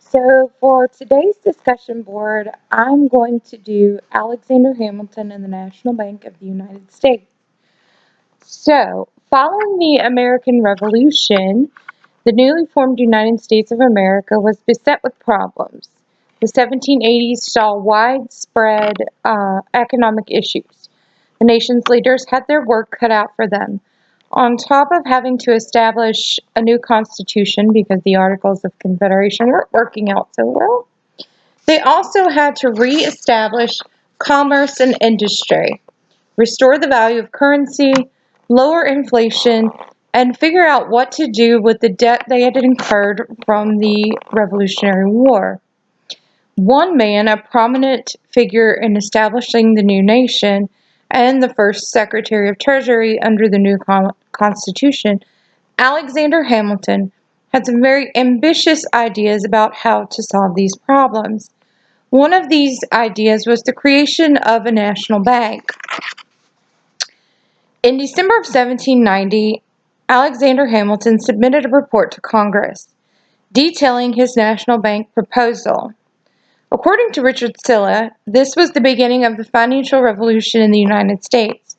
So for today's discussion board, I'm going to do Alexander Hamilton and the National Bank of the United States. So, following the American Revolution, the newly formed United States of America was beset with problems. The 1780s saw widespread economic issues. The nation's leaders had their work cut out for them. On top of having to establish a new constitution because the Articles of Confederation weren't working out so well, they also had to reestablish commerce and industry, restore the value of currency, lower inflation, and figure out what to do with the debt they had incurred from the Revolutionary War. One man, a prominent figure in establishing the new nation and the first Secretary of Treasury under the new Constitution, Alexander Hamilton, had some very ambitious ideas about how to solve these problems. One of these ideas was the creation of a national bank. In December of 1790, Alexander Hamilton submitted a report to Congress detailing his national bank proposal. According to Richard Silla, this was the beginning of the financial revolution in the United States.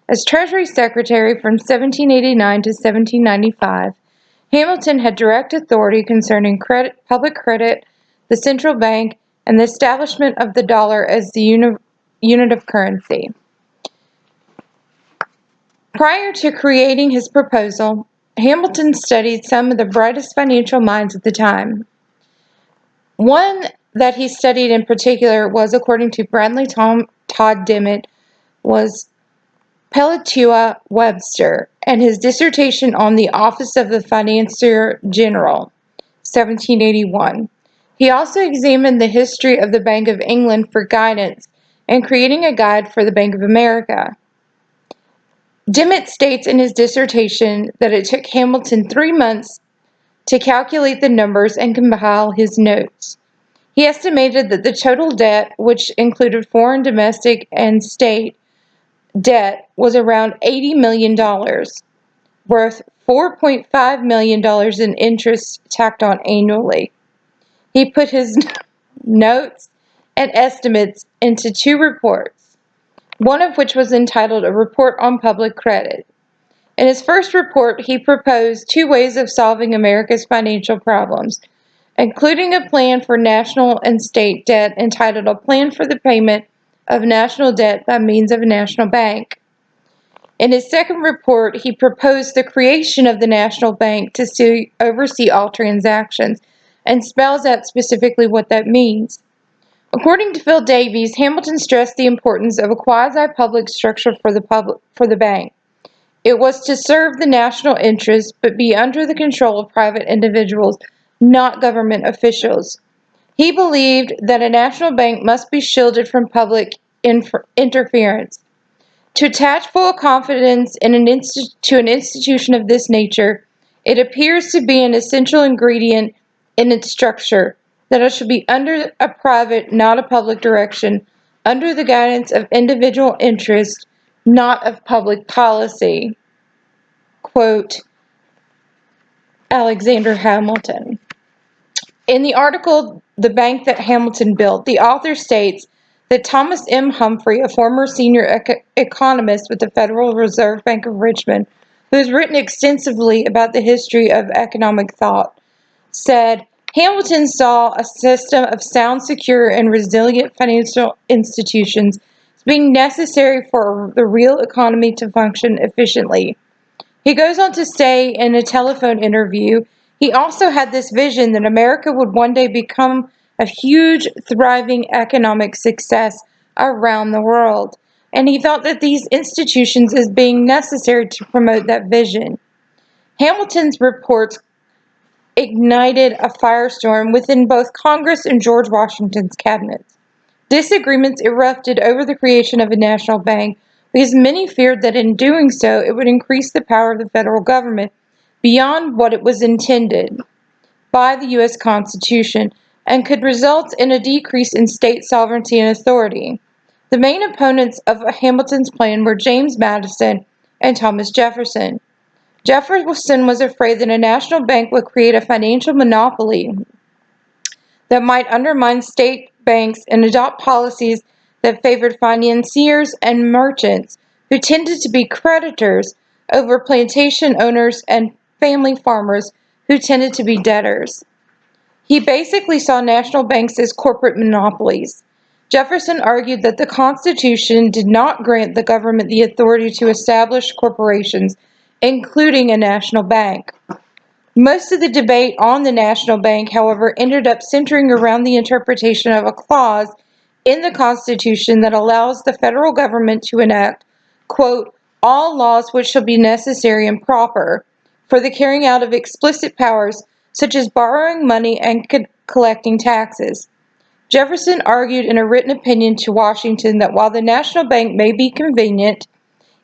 As Treasury Secretary from 1789 to 1795, Hamilton had direct authority concerning public credit, the central bank, and the establishment of the dollar as the unit of currency. Prior to creating his proposal, Hamilton studied some of the brightest financial minds at the time. One that he studied in particular was, according to Bradley Todd Dimmitt, was Pelatua Webster, and his dissertation on the Office of the Financier General, 1781. He also examined the history of the Bank of England for guidance in creating a guide for the Bank of America. Dimmitt states in his dissertation that it took Hamilton 3 months to calculate the numbers and compile his notes. He estimated that the total debt, which included foreign, domestic, and state debt, was around $80 million, worth $4.5 million in interest tacked on annually. He put his notes and estimates into 2 reports, one of which was entitled A Report on Public Credit. In his first report, he proposed 2 ways of solving America's financial problems, including a plan for national and state debt entitled A Plan for the Payment of National Debt by Means of a National Bank. In his second report, he proposed the creation of the national bank to oversee all transactions and spells out specifically what that means. According to Phil Davies, Hamilton stressed the importance of a quasi-public structure for the bank. It was to serve the national interest but be under the control of private individuals, not government officials. He believed that a national bank must be shielded from public interference. To attach full confidence in to an institution of this nature, it appears to be an essential ingredient in its structure that it should be under a private, not a public direction, under the guidance of individual interest, not of public policy. Quote, Alexander Hamilton. In the article, The Bank That Hamilton Built, the author states that Thomas M. Humphrey, a former senior economist with the Federal Reserve Bank of Richmond, who has written extensively about the history of economic thought, said, Hamilton saw a system of sound, secure, and resilient financial institutions as being necessary for the real economy to function efficiently. He goes on to say in a telephone interview, he also had this vision that America would one day become a huge, thriving economic success around the world, and he thought that these institutions as being necessary to promote that vision. Hamilton's reports ignited a firestorm within both Congress and George Washington's cabinets. Disagreements erupted over the creation of a national bank because many feared that in doing so it would increase the power of the federal government beyond what it was intended by the U.S. Constitution and could result in a decrease in state sovereignty and authority. The main opponents of Hamilton's plan were James Madison and Thomas Jefferson. Jefferson was afraid that a national bank would create a financial monopoly that might undermine state banks and adopt policies that favored financiers and merchants who tended to be creditors over plantation owners and family farmers who tended to be debtors. He basically saw national banks as corporate monopolies. Jefferson argued that the Constitution did not grant the government the authority to establish corporations, including a national bank. Most of the debate on the national bank, however, ended up centering around the interpretation of a clause in the Constitution that allows the federal government to enact, quote, all laws which shall be necessary and proper for the carrying out of explicit powers such as borrowing money and collecting taxes. Jefferson argued in a written opinion to Washington that while the national bank may be convenient,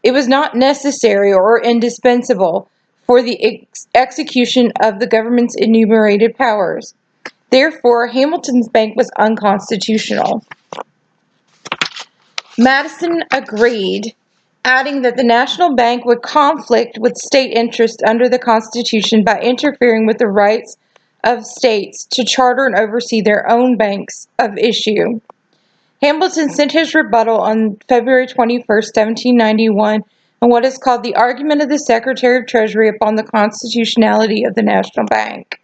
it was not necessary or indispensable for the execution of the government's enumerated powers. Therefore, Hamilton's bank was unconstitutional. Madison agreed, adding that the national bank would conflict with state interest under the Constitution by interfering with the rights of states to charter and oversee their own banks of issue. Hamilton sent his rebuttal on February 21, 1791, in what is called the Argument of the Secretary of Treasury upon the Constitutionality of the National Bank.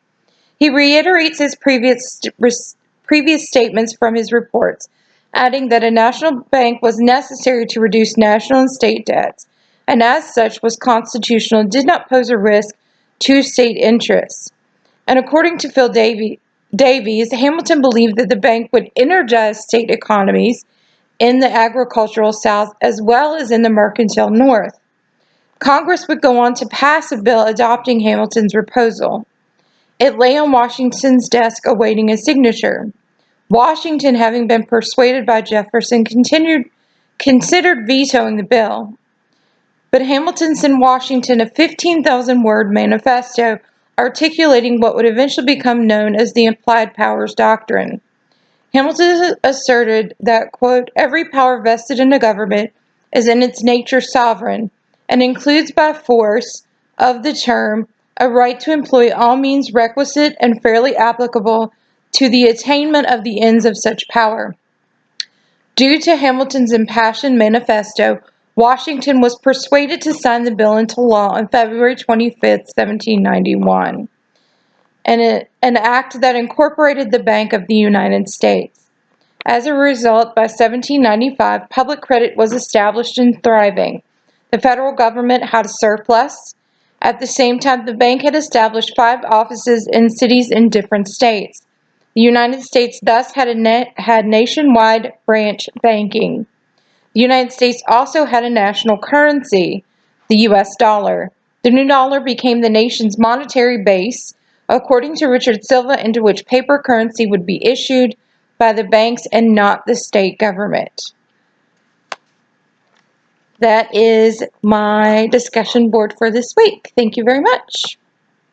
He reiterates his previous statements from his reports, adding that a national bank was necessary to reduce national and state debts, and as such was constitutional and did not pose a risk to state interests. And according to Phil Davies, Hamilton believed that the bank would energize state economies in the agricultural South as well as in the mercantile North. Congress would go on to pass a bill adopting Hamilton's proposal. It lay on Washington's desk awaiting a signature. Washington, having been persuaded by Jefferson, considered vetoing the bill. But Hamilton sent Washington a 15,000-word manifesto articulating what would eventually become known as the Implied Powers Doctrine. Hamilton asserted that, quote, every power vested in a government is in its nature sovereign, and includes by force of the term a right to employ all means requisite and fairly applicable to the attainment of the ends of such power. Due to Hamilton's impassioned manifesto, Washington was persuaded to sign the bill into law on February 25, 1791, an act that incorporated the Bank of the United States. As a result, by 1795, public credit was established and thriving. The federal government had a surplus. At the same time, the bank had established 5 offices in cities in different states. The United States thus had nationwide branch banking. The United States also had a national currency, the U.S. dollar. The new dollar became the nation's monetary base, according to Richard Silva, into which paper currency would be issued by the banks and not the state government. That is my discussion board for this week. Thank you very much.